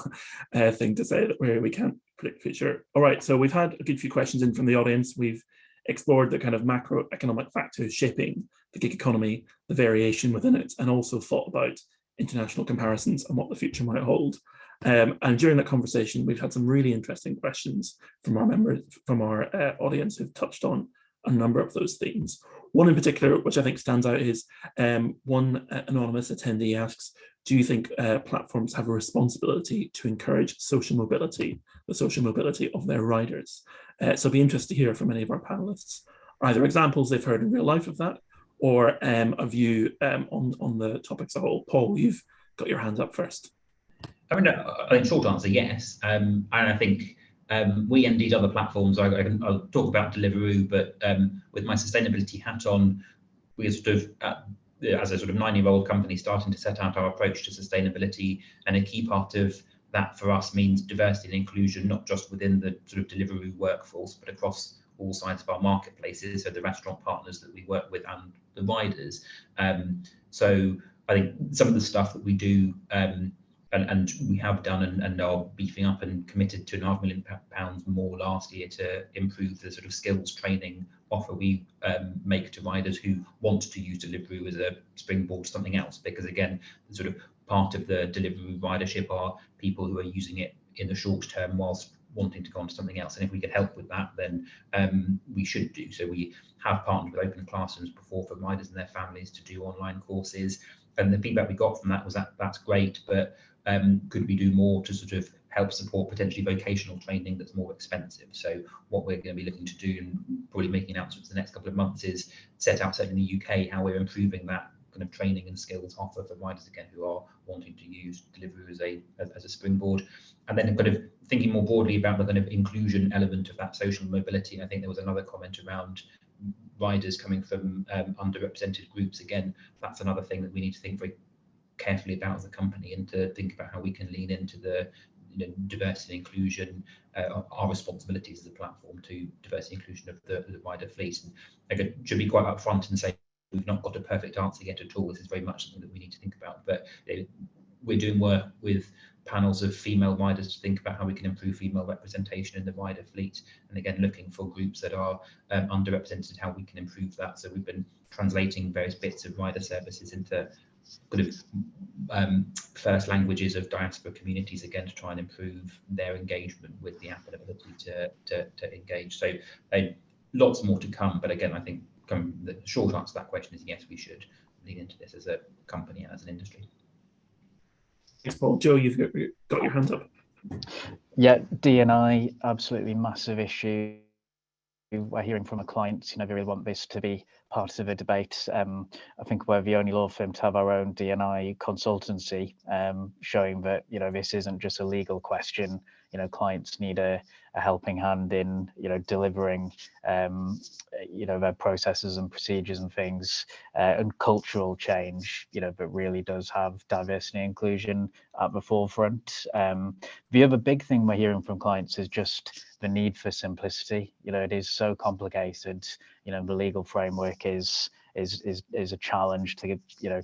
thing to say, that we can't predict the future. All right, so we've had a good few questions in from the audience. We've explored the kind of macroeconomic factors shaping the gig economy, the variation within it, and also thought about international comparisons and what the future might hold. And during that conversation, we've had some really interesting questions from our members, from our audience, who've touched on a number of those themes. One in particular, which I think stands out, is one anonymous attendee asks, do you think platforms have a responsibility to encourage social mobility, the social mobility of their riders? So it'd be interesting to hear from any of our panelists, either examples they've heard in real life of that, or a view on the topic as a whole. Paul, you've got your hands up first. I mean, I think short answer, yes. And I think we indeed other platforms, I'll talk about Deliveroo, but with my sustainability hat on, we sort of, as a sort of 9-year-old company, starting to set out our approach to sustainability. And a key part of that for us means diversity and inclusion, not just within the sort of Deliveroo workforce, but across all sides of our marketplaces, so the restaurant partners that we work with and the riders. So I think some of the stuff that we do, and we have done and are beefing up and committed to £2.5 million more last year to improve the sort of skills training offer we make to riders who want to use Deliveroo as a springboard to something else. Because again, the sort of part of the Deliveroo ridership are people who are using it in the short term whilst wanting to go on to something else. And if we could help with that, then we should do. So we have partnered with Open Classrooms before for riders and their families to do online courses. And the feedback we got from that was that's great, but could we do more to sort of help support potentially vocational training that's more expensive. So what we're going to be looking to do, and probably making announcements in the next couple of months, is set out, certainly in the UK, how we're improving that kind of training and skills offer for riders, again, who are wanting to use Deliveroo as a springboard. And then kind of thinking more broadly about the kind of inclusion element of that social mobility. And I think there was another comment around riders coming from underrepresented groups. Again, that's another thing that we need to think very carefully about as a company, and to think about how we can lean into the diversity and inclusion, our responsibilities as a platform to diversity and inclusion of the wider fleet. And again, should be quite upfront and say we've not got a perfect answer yet at all. This is very much something that we need to think about, but we're doing work with panels of female riders to think about how we can improve female representation in the wider fleet, and again looking for groups that are underrepresented, how we can improve that. So we've been translating various bits of rider services into kind of first languages of diaspora communities, again to try and improve their engagement with the app and ability to engage. So lots more to come, but again I think the short answer to that question is yes, we should lean into this as a company and as an industry. Thanks, Paul. Joe, you've got your hand up. Yeah, D&I, absolutely massive issue. We're hearing from our clients, they really want this to be part of a debate. I think we're the only law firm to have our own D&I consultancy, showing that, this isn't just a legal question. Clients need a helping hand in, delivering, their processes and procedures and things, and cultural change, that really does have diversity and inclusion at the forefront. The other big thing we're hearing from clients is just the need for simplicity. It is so complicated. The legal framework is a challenge to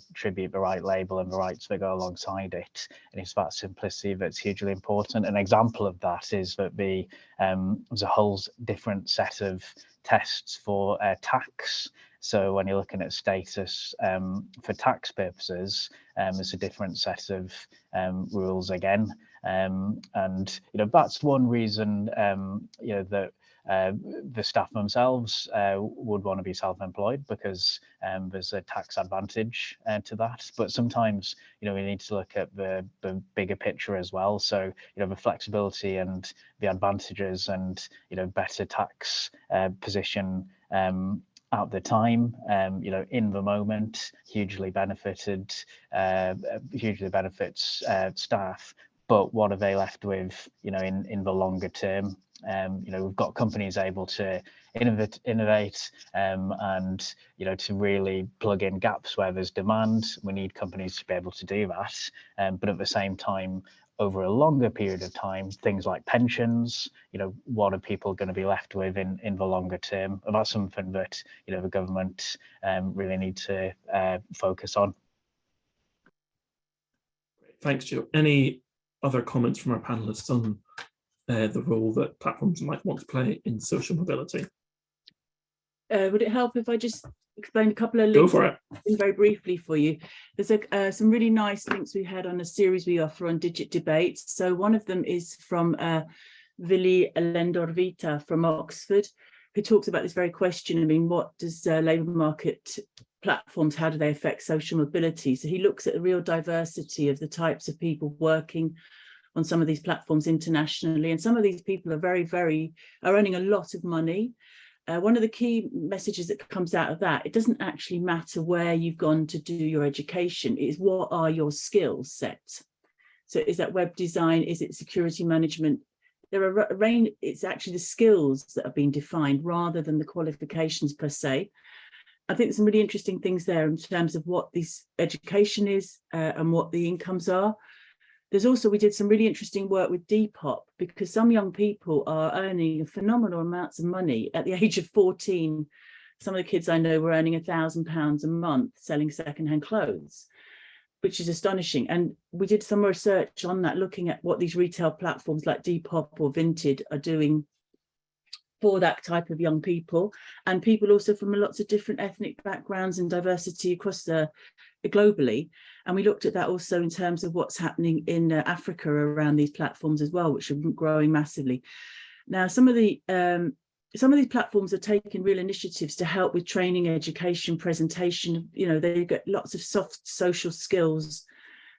attribute the right label and the rights that go alongside it, and it's that simplicity that's hugely important. An example of that is that there's a whole different set of tests for tax. So when you're looking at status for tax purposes, there's a different set of rules again, and that's one reason that the staff themselves would want to be self-employed, because there's a tax advantage to that. But sometimes we need to look at the bigger picture as well. So the flexibility and the advantages and better tax position at the time, in the moment, hugely benefits staff. But what are they left with, in the longer term? We've got companies able to innovate and to really plug in gaps where there's demand. We need companies to be able to do that, but at the same time, over a longer period of time, things like pensions, what are people going to be left with in the longer term? And that's something that the government really need to focus on. Thanks, Joe. Any other comments from our panelists on the role that platforms might want to play in social mobility? Would it help if I just explain a couple of links? Go for it. Very briefly for you. There's some really nice links we had on a series we offer on Digit Debates. So one of them is from Vili Lendorvita from Oxford, who talks about this very question. What does labour market platforms, how do they affect social mobility? So he looks at the real diversity of the types of people working on some of these platforms internationally, and some of these people are earning a lot of money. One of the key messages that comes out of that, it doesn't actually matter where you've gone to do your education, it is what are your skill set. So is that web design, is it security management? There are a range, it's actually the skills that are being defined rather than the qualifications per se. I think there's some really interesting things there in terms of what this education is and what the incomes are. There's also, we did some really interesting work with Depop, because some young people are earning phenomenal amounts of money at the age of 14. Some of the kids I know were earning £1,000 a month selling secondhand clothes, which is astonishing. And we did some research on that, looking at what these retail platforms like Depop or Vinted are doing for that type of young people, and people also from lots of different ethnic backgrounds and diversity across globally. And we looked at that also in terms of what's happening in Africa around these platforms as well, which are growing massively. Now, some of these platforms are taking real initiatives to help with training, education, presentation. They get lots of soft social skills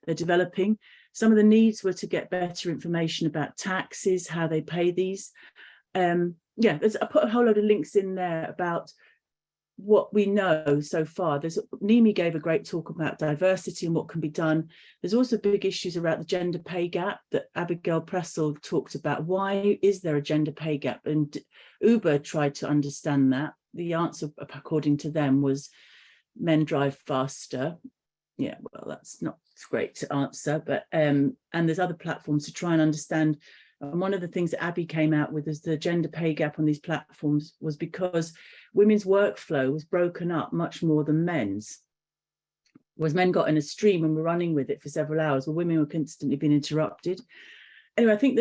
they're developing. Some of the needs were to get better information about taxes, how they pay these. Yeah, I put a whole load of links in there about what we know so far. Nimi gave a great talk about diversity and what can be done. There's also big issues around the gender pay gap that Abigail Pressel talked about. Why is there a gender pay gap? And Uber tried to understand that. The answer, according to them, was men drive faster. Yeah, well, that's not great to answer, but and there's other platforms to try and understand. And one of the things that Abby came out with is the gender pay gap on these platforms was because women's workflow was broken up much more than men's. Whereas men got in a stream and were running with it for several hours, while women were constantly being interrupted. Anyway, I think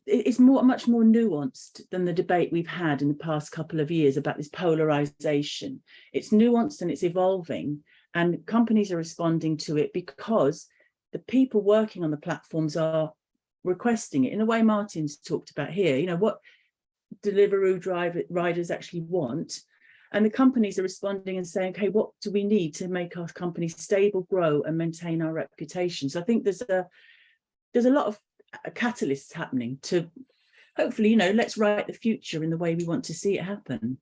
it's much more nuanced than the debate we've had in the past couple of years about this polarization. It's nuanced and it's evolving, and companies are responding to it because the people working on the platforms are requesting it in a way Martin's talked about here. You know, what Deliveroo riders actually want, and the companies are responding and saying, okay, what do we need to make our company stable, grow and maintain our reputation? So I think there's a lot of catalysts happening to hopefully, you know, let's write the future in the way we want to see it happen.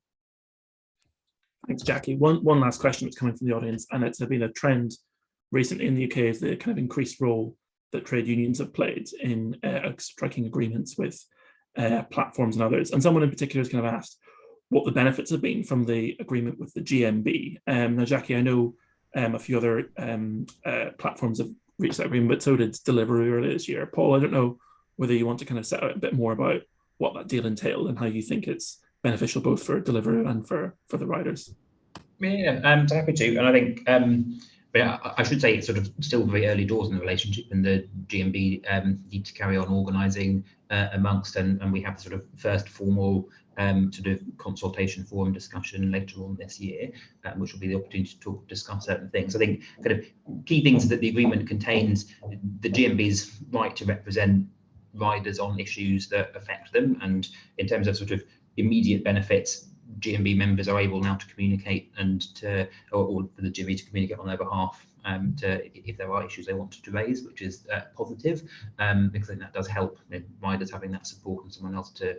Thanks, Jackie. One last question that's coming from the audience, and it's been a trend recently in the UK, is the kind of increased role that trade unions have played in striking agreements with platforms and others. And someone in particular has kind of asked what the benefits have been from the agreement with the GMB. Now, Jackie, I know a few other platforms have reached that agreement, but so did Deliveroo earlier this year. Paul, I don't know whether you want to kind of set out a bit more about what that deal entailed and how you think it's beneficial both for Deliveroo and for the riders. Yeah, I'm happy to. And I think I should say it's sort of still very early doors in the relationship, and the GMB need to carry on organising amongst, and we have sort of first formal sort of consultation forum discussion later on this year, which will be the opportunity to discuss certain things. I think kind of key things that the agreement contains: the GMB's right to represent riders on issues that affect them, and in terms of sort of immediate benefits, GMB members are able now to communicate or for the GMB to communicate on their behalf if there are issues they want to raise, which is positive, because I think that does help, you know, riders having that support and someone else to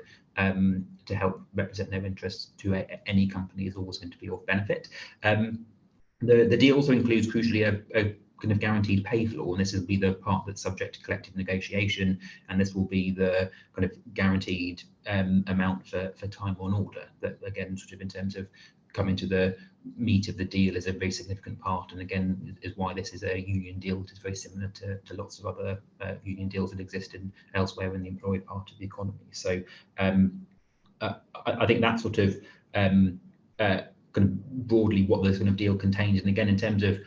help represent their interests to any company is always going to be of benefit. The deal also includes, crucially, a kind of guaranteed pay floor, and this will be the part that's subject to collective negotiation, and this will be the kind of guaranteed amount for time on order. That, again, sort of in terms of coming to the meat of the deal, is a very significant part, and again is why this is a union deal that is very similar to lots of other union deals that exist elsewhere in the employed part of the economy. So I think that sort of kind of broadly what this kind of deal contains, and again in terms of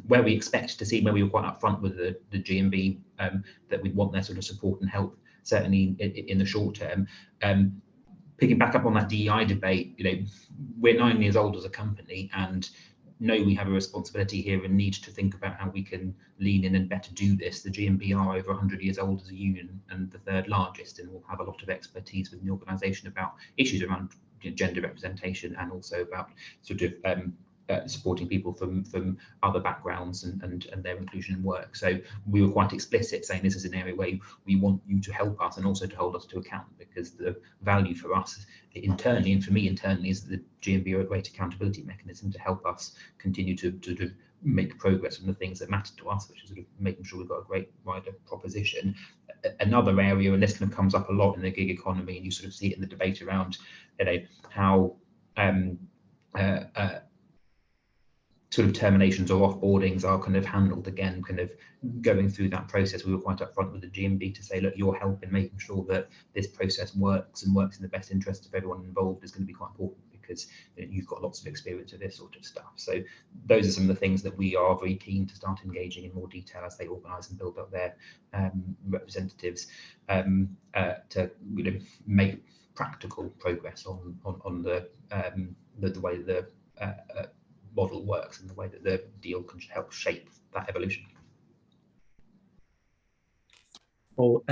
where we expect to see, where we were quite upfront with the GMB, that we'd want their sort of support and help, certainly in the short term. Picking back up on that DEI debate, you know, we're 9 years old as a company, and know we have a responsibility here and need to think about how we can lean in and better do this. The GMB are over 100 years old as a union and the third largest, and will have a lot of expertise within the organisation about issues around, you know, gender representation, and also about sort of supporting people from other backgrounds and their inclusion in work. So we were quite explicit saying this is an area where we want you to help us and also to hold us to account, because the value for us internally, and for me internally, is the GMB are a great accountability mechanism to help us continue to make progress on the things that matter to us, which is sort of making sure we've got a great rider proposition. Another area, and this kind of comes up a lot in the gig economy, and you sort of see it in the debate around, you know, how sort of terminations or offboardings are kind of handled. Again, kind of going through that process, we were quite upfront with the GMB to say, look, your help in making sure that this process works and works in the best interest of everyone involved is going to be quite important, because, you know, you've got lots of experience of this sort of stuff. So those are some of the things that we are very keen to start engaging in more detail as they organise and build up their representatives to, you know, make practical progress on the way the model works and the way that the deal can help shape that evolution. Well,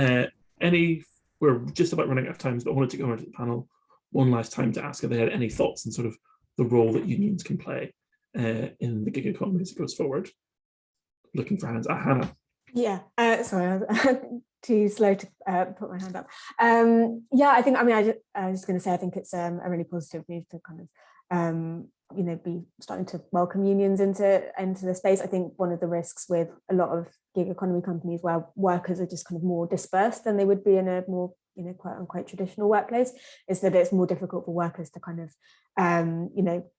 we're just about running out of time, but I wanted to go into the panel one last time to ask if they had any thoughts on sort of the role that unions can play in the gig economy as it goes forward. Looking for hands. Hannah. Yeah, sorry, I was too slow to put my hand up. Yeah, I think, I mean, I was going to say, I think it's a really positive move to kind of, you know, be starting to welcome unions into the space. I think one of the risks with a lot of gig economy companies where workers are just kind of more dispersed than they would be in a more, you know, quote unquote traditional workplace, is that it's more difficult for workers to kind of, you know,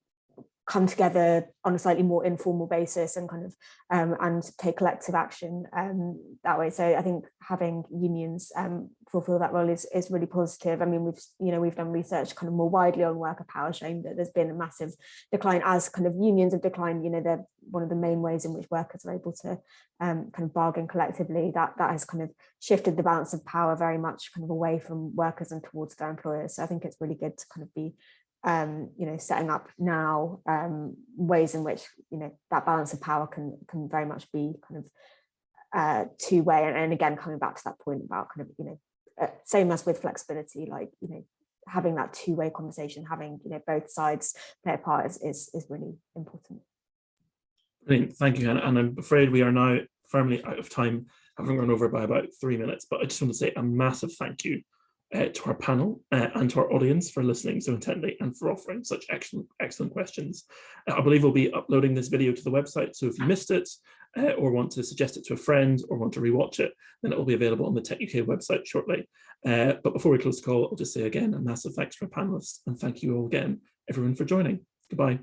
come together on a slightly more informal basis and kind of and take collective action that way. So I think having unions fulfill that role is really positive. I mean, we've done research kind of more widely on worker power, showing that there's been a massive decline as kind of unions have declined. You know, they're one of the main ways in which workers are able to kind of bargain collectively. That has kind of shifted the balance of power very much kind of away from workers and towards their employers. So I think it's really good to kind of be you know, setting up now ways in which, you know, that balance of power can very much be kind of two-way. And again, coming back to that point about kind of, you know, same as with flexibility, like, you know, having that two-way conversation, having, you know, both sides play a part is really important. Brilliant. Thank you, Hannah. And I'm afraid we are now firmly out of time, having run over by about 3 minutes, but I just want to say a massive thank you to our panel and to our audience for listening so intently and for offering such excellent questions. I believe we'll be uploading this video to the website, so if you missed it or want to suggest it to a friend or want to rewatch it, then it will be available on the techUK website shortly. But before we close the call, I'll just say again a massive thanks to our panelists, and thank you all again, everyone, for joining. Goodbye.